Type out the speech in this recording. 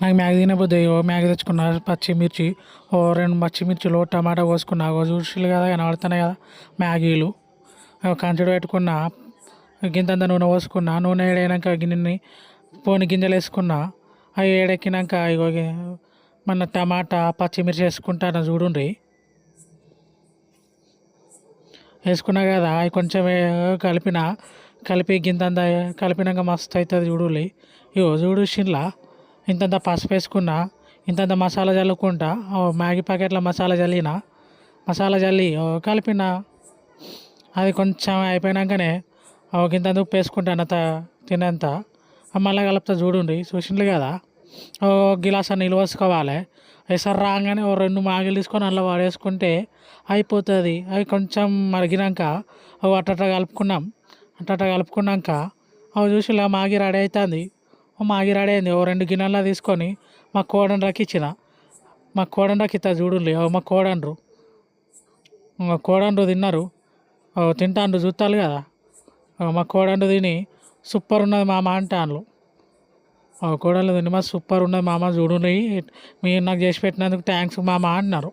నాకు మ్యాగీ తినబుద్ది ఓ మ్యాగీ తెచ్చుకున్నా పచ్చిమిర్చి ఓ 2 పచ్చిమిర్చిలు టమాటా కోసుకున్నా చూసిలు కదా కనబడుతున్నాయి కదా మ్యాగీలు కంచుడు పెట్టుకున్నా గింతంత నూనె పోసుకున్నా నూనె వేడైనాక గిన్నెని పోని గింజలు వేసుకున్నా అవి వేడెక్కినాక ఇగో మన టమాటా పచ్చిమిర్చి వేసుకుంటాను చూడుండ్రి వేసుకున్నా కదా అవి కొంచెం కలిపి గింతంత కలిపినాక మస్తు అవుతుంది చూడులి ఇగో చూడు షిన్లా ఇంతంత పసుపు వేసుకున్నా ఇంతంత మసాలా చల్లుకుంటా మ్యాగీ ప్యాకెట్ల మసాలా చల్లి కలిపిన అది కొంచెం అయిపోయినాకనే ఇంతంత ఉప్పు వేసుకుంటాను తినేంత మళ్ళీ కలుపుతా చూడండి చూసిండ్రు కదా ఓ గిలాస నీళ్ళు పోసుకోవాలి ఎసరు రాగానే ఓ 2 మ్యాగీలు తీసుకొని అందులో పడేసుకుంటే అయిపోతుంది అవి కొంచెం మరిగినాక అట్ట కలుపుకున్నాక అవి చూసిలా మ్యాగీ రెడీ అవుతుంది మ్యాగీ రెడీ అయింది ఓ 2 గిన్నెల్లో తీసుకొని మా కోడండ్రకి ఇచ్చిన మా కోడండ్రకి ఇస్తా చూడుర్రి మా కోడండ్రు తిన్నారు తింటాండ్రు చూస్తారు కదా మా కోడండ్రు తిని సూపర్ ఉన్నది మామ అంటాన్లు కోడలు తిని మా సూపర్ ఉన్నది మామ చూడండి మీరు నాకు చేసి పెట్టినందుకు థ్యాంక్స్ మామ అన్నారు.